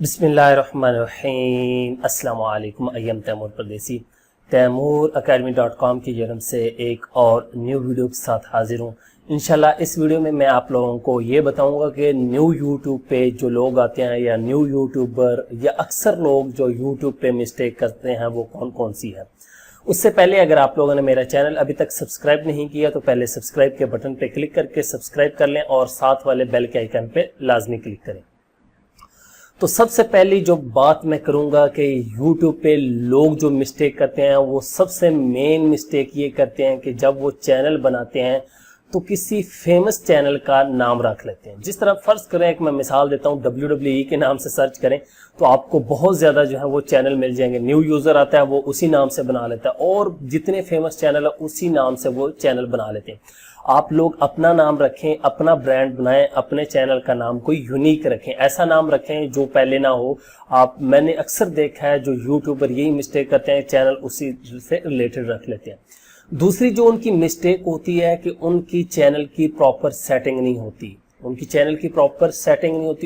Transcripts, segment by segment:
बिस्मिल्लाहिर्रहमानिर्रहीम अस्सलाम वालेकुम। अय्यम तैमूर परदेसी तैमूर academy.com की जन्म से एक और न्यू वीडियो के साथ हाजिर हूँ। इंशाल्लाह इस वीडियो में मैं आप लोगों को ये बताऊंगा कि न्यू यूट्यूब पे जो लोग आते हैं या न्यू यूट्यूबर या अक्सर लोग जो यूट्यूब पे मिस्टेक करते हैं वो कौन कौन सी है। उससे पहले अगर आप लोगों ने मेरा चैनल अभी तक सब्सक्राइब नहीं किया तो पहले सब्सक्राइब के बटन पे क्लिक करके सब्सक्राइब कर लें और साथ वाले बेल के आइकन पे लाजमी क्लिक करें। तो सबसे पहली जो बात मैं करूंगा कि YouTube पे लोग जो मिस्टेक करते हैं वो सबसे मेन मिस्टेक ये करते हैं कि जब वो चैनल बनाते हैं तो किसी फेमस चैनल का नाम रख लेते हैं। जिस तरह फर्ज करें एक मैं मिसाल देता हूँ, WWE के नाम से सर्च करें तो आपको बहुत ज़्यादा जो है वो चैनल मिल जाएंगे। न्यू यूज़र आता है वो उसी नाम से बना लेता है और जितने फेमस चैनल है उसी नाम से वो चैनल बना लेते हैं। आप लोग अपना नाम रखें, अपना ब्रांड बनाएं, अपने चैनल का नाम कोई यूनिक रखें, ऐसा नाम रखें जो पहले ना हो। मैंने अक्सर देखा है जो यूट्यूबर यही मिस्टेक करते हैं, चैनल उसी से रिलेटेड रख लेते हैं। दूसरी जो उनकी मिस्टेक होती है कि उनकी चैनल की प्रॉपर सेटिंग नहीं होती।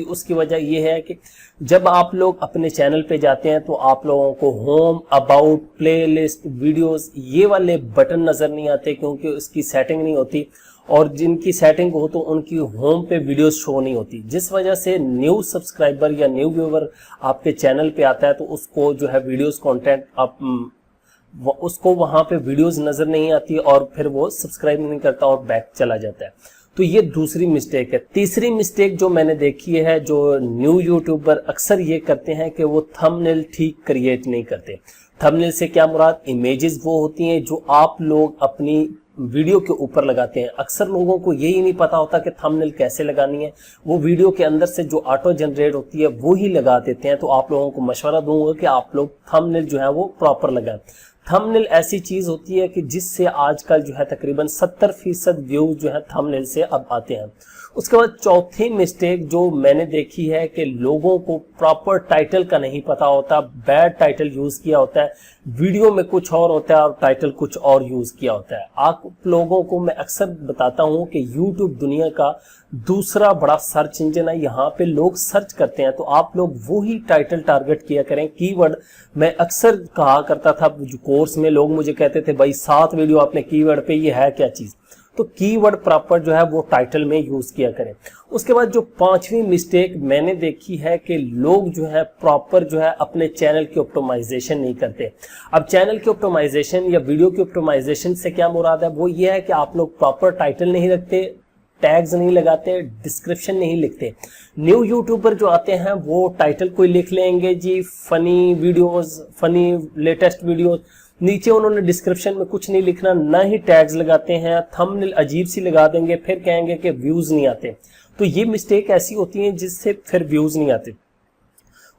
उसकी वजह यह है कि जब आप लोग अपने चैनल पे जाते हैं तो आप लोगों को होम, अबाउट, प्लेलिस्ट, वीडियोस ये वाले बटन नजर नहीं आते क्योंकि उसकी सेटिंग नहीं होती। और जिनकी सेटिंग हो तो उनकी होम पे वीडियोस शो नहीं होती, जिस वजह से न्यू सब्सक्राइबर या न्यू व्यूअर आपके चैनल पे आता है तो उसको जो है वीडियोस कंटेंट उसको वहां पे वीडियोस नजर नहीं आती और फिर वो सब्सक्राइब नहीं करता और बैक चला जाता है। तो ये दूसरी मिस्टेक है। तीसरी मिस्टेक जो मैंने देखी है जो न्यू यूट्यूबर अक्सर ये करते हैं कि वो थंबनेल ठीक क्रिएट नहीं करते। थंबनेल से क्या मुराद, इमेजेस वो होती हैं जो आप लोग अपनी वीडियो के ऊपर लगाते हैं। अक्सर लोगों को यही नहीं पता होता कि थंबनेल कैसे लगानी है, वो वीडियो के अंदर से जो ऑटो जनरेट होती है वो ही लगा देते हैं। तो आप लोगों को मशवरा दूंगा कि आप लोग थंबनेल जो है वो प्रॉपर लगाएं। थंबनेल ऐसी चीज होती है कि जिससे आजकल जो है तकरीबन 70% व्यूज जो है थंबनेल से अब आते हैं। उसके बाद चौथी मिस्टेक जो मैंने देखी है कि लोगों को प्रॉपर टाइटल का नहीं पता होता, बैड टाइटल यूज किया होता है, वीडियो में कुछ और होता है और टाइटल कुछ और यूज किया होता है। आप लोगों को मैं अक्सर बताता हूं कि यूट्यूब दुनिया का दूसरा बड़ा सर्च इंजन है। यहाँ पे लोग सर्च करते हैं तो आप लोग वही टाइटल टारगेट किया करें, कीवर्ड। मैं अक्सर कहा करता था जो कोर्स में, लोग मुझे कहते थे भाई 7 वीडियो आपने कीवर्ड पे, ये है क्या चीज। तो कीवर्ड प्रॉपर जो है वो टाइटल में यूज किया करें। उसके बाद जो पांचवी मिस्टेक मैंने देखी है कि लोग जो है प्रॉपर जो है अपने चैनल की ऑप्टिमाइजेशन नहीं करते। अब चैनल की ऑप्टिमाइजेशन या वीडियो की ऑप्टिमाइजेशन से क्या मुराद है, वो ये है कि आप लोग प्रॉपर टाइटल नहीं रखते, टैग्स नहीं लगाते, डिस्क्रिप्शन नहीं लिखते। न्यू यूट्यूबर जो आते हैं वो टाइटल कोई लिख लेंगे जी, funny videos, funny latest videos, नीचे उन्होंने डिस्क्रिप्शन में कुछ नहीं लिखना, ना ही टैग्स लगाते हैं, थंबनेल अजीब सी लगा देंगे, फिर कहेंगे कि व्यूज नहीं आते। तो ये मिस्टेक ऐसी होती है जिससे फिर व्यूज नहीं आते।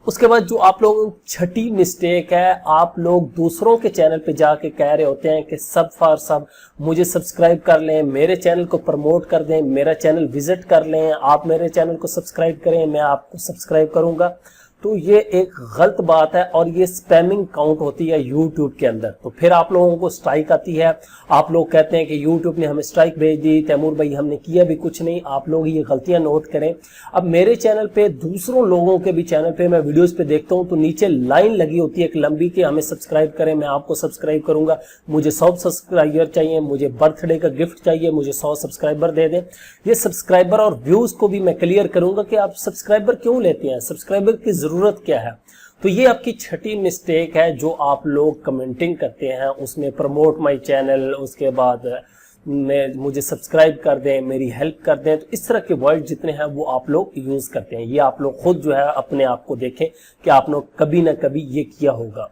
उसके बाद जो आप लोगों की छठी मिस्टेक है, आप लोग दूसरों के चैनल पे जाके कह रहे होते हैं कि सब फॉर सब मुझे सब्सक्राइब कर लें, मेरे चैनल को प्रमोट कर दें, मेरा चैनल विजिट कर लें, आप मेरे चैनल को सब्सक्राइब करें, मैं आपको सब्सक्राइब करूंगा। तो ये एक गलत बात है और ये स्पैमिंग काउंट होती है यूट्यूब के अंदर। तो फिर आप लोगों को स्ट्राइक आती है, आप लोग कहते हैं कि यूट्यूब ने हमें स्ट्राइक भेज दी, तैमूर भाई हमने किया भी कुछ नहीं। आप लोग ये गलतियां नोट करें। अब मेरे चैनल पे, दूसरों लोगों के भी चैनल पे मैं वीडियोस पे देखता हूं तो नीचे लाइन लगी होती है एक लंबी कि हमें सब्सक्राइब करें, मैं आपको सब्सक्राइब करूंगा, मुझे 100 सब्सक्राइबर चाहिए, मुझे बर्थडे का गिफ्ट चाहिए, मुझे 100 सब्सक्राइबर दे दें। ये सब्सक्राइबर और व्यूज को भी मैं क्लियर करूंगा कि आप सब्सक्राइबर क्यों लेते हैं, सब्सक्राइबर की जरूरत क्या है। तो ये आपकी छठी मिस्टेक है जो आप लोग कमेंटिंग करते हैं उसमें, प्रमोट माय चैनल, उसके बाद मुझे सब्सक्राइब कर दें, मेरी हेल्प कर दें। तो इस तरह के वर्ड जितने हैं वो आप लोग यूज करते हैं। ये आप लोग खुद जो है अपने आप को देखें कि आप लोग कभी ना कभी ये किया होगा।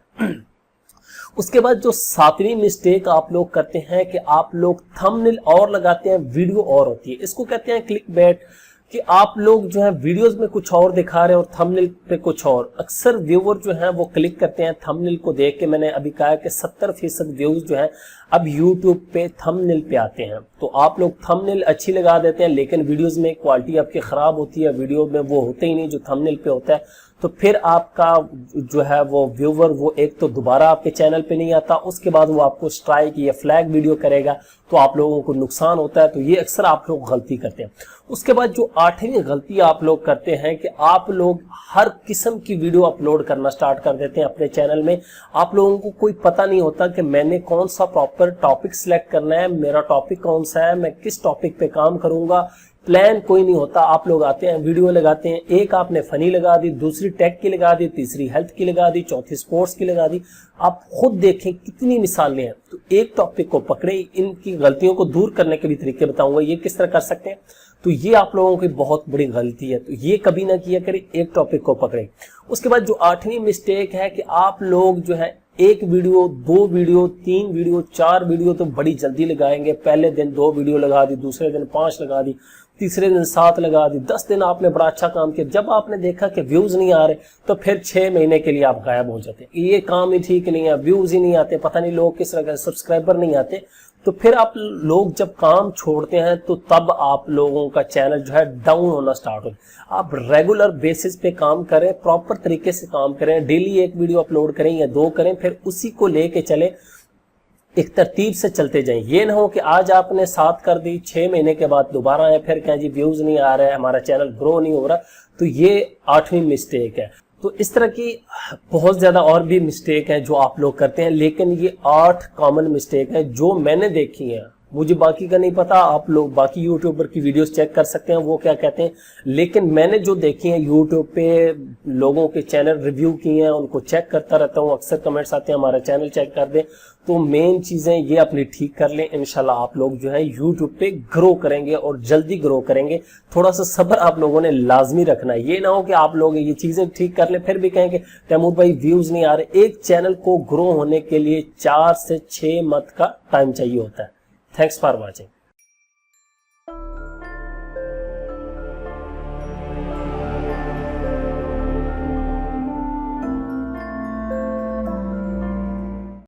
उसके बाद जो सातवीं मिस्टेक आप लोग करते हैं कि आप लोग थंबनेल और लगाते हैं, वीडियो और होती है। इसको कहते हैं क्लिकबेट, कि आप लोग जो है वीडियोस में कुछ और दिखा रहे हैं और थंबनेल पे कुछ और। अक्सर व्यूअर जो है वो क्लिक करते हैं थंबनेल को देख के। मैंने अभी कहा कि 70% व्यूज जो है अब यूट्यूब पे थंबनेल पे आते हैं। तो आप लोग थंबनेल अच्छी लगा देते हैं लेकिन वीडियोस में क्वालिटी आपकी खराब होती है, वीडियो में वो होते ही नहीं जो थंबनेल पे होता है। तो फिर आपका जो है वो व्यूवर वो एक तो दोबारा आपके चैनल पे नहीं आता, उसके बाद वो आपको स्ट्राइक या फ्लैग वीडियो करेगा, तो आप लोगों को नुकसान होता है। तो ये अक्सर आप लोग गलती करते हैं। उसके बाद जो 8वीं गलती आप लोग करते हैं कि आप लोग हर किस्म की वीडियो अपलोड करना स्टार्ट कर देते हैं अपने चैनल में। आप लोगों को कोई पता नहीं होता कि मैंने कौन सा प्रॉपर टॉपिक सिलेक्ट करना है, मेरा टॉपिक कौन सा है, मैं किस टॉपिक पे काम करूंगा, प्लान कोई नहीं होता। आप लोग आते हैं, वीडियो लगाते हैं, एक आपने फनी लगा दी, दूसरी टेक की लगा दी, तीसरी हेल्थ की लगा दी, चौथी स्पोर्ट्स की लगा दी। आप खुद देखें कितनी मिसालें हैं। तो एक टॉपिक को पकड़े, इनकी गलतियों को दूर करने के भी तरीके बताऊंगा ये किस तरह कर सकते हैं। तो ये आप लोगों की बहुत बड़ी गलती है, तो ये कभी ना किया करें, एक टॉपिक को पकड़े। उसके बाद जो 8वीं मिस्टेक है कि आप लोग जो है एक वीडियो, 2 वीडियो, 3 वीडियो, 4 वीडियो तो बड़ी जल्दी लगाएंगे। पहले दिन 2 वीडियो लगा दी, दूसरे दिन 5 लगा दी, तीसरे दिन 7 लगा दी, 10 दिन आपने बड़ा अच्छा काम किया। जब आपने देखा कि व्यूज नहीं आ रहे तो फिर 6 महीने के लिए आप गायब हो जाते हैं। ये काम ही ठीक नहीं है, व्यूज ही नहीं आते, पता नहीं लोग किस तरह के, सब्सक्राइबर नहीं आते। तो फिर आप लोग जब काम छोड़ते हैं तो तब आप लोगों का चैनल जो है डाउन होना स्टार्ट हो। आप रेगुलर बेसिस पे काम करें, प्रॉपर तरीके से काम करें, डेली एक वीडियो अपलोड करें या 2 करें, फिर उसी को लेके चले, एक तरतीब से चलते जाएं। ये ना हो कि आज आपने 7 कर दी, 6 महीने के बाद दोबारा आए, फिर कहें जी व्यूज नहीं आ रहे हैं, हमारा चैनल ग्रो नहीं हो रहा। तो ये 8वीं मिस्टेक है। तो इस तरह की बहुत ज्यादा और भी मिस्टेक है जो आप लोग करते हैं, लेकिन ये 8 कॉमन मिस्टेक है जो मैंने देखी है। मुझे बाकी का नहीं पता, आप लोग बाकी यूट्यूबर की वीडियोस चेक कर सकते हैं वो क्या कहते हैं, लेकिन मैंने जो देखी है यूट्यूब पे लोगों के चैनल रिव्यू किए हैं, उनको चेक करता रहता हूँ। अक्सर कमेंट्स आते हैं हमारा चैनल चेक कर दें। तो मेन चीजें ये अपनी ठीक कर लें, इंशाल्लाह आप लोग जो है यूट्यूब पे ग्रो करेंगे और जल्दी ग्रो करेंगे। थोड़ा सा सब्र आप लोगों ने लाजमी रखना है। ये ना हो कि आप लोग ये चीजें ठीक कर लें फिर भी कहेंगे तैमूर भाई व्यूज नहीं आ रहे। एक चैनल को ग्रो होने के लिए 4 से 6 मंथ का टाइम चाहिए होता है। Thanks for watching.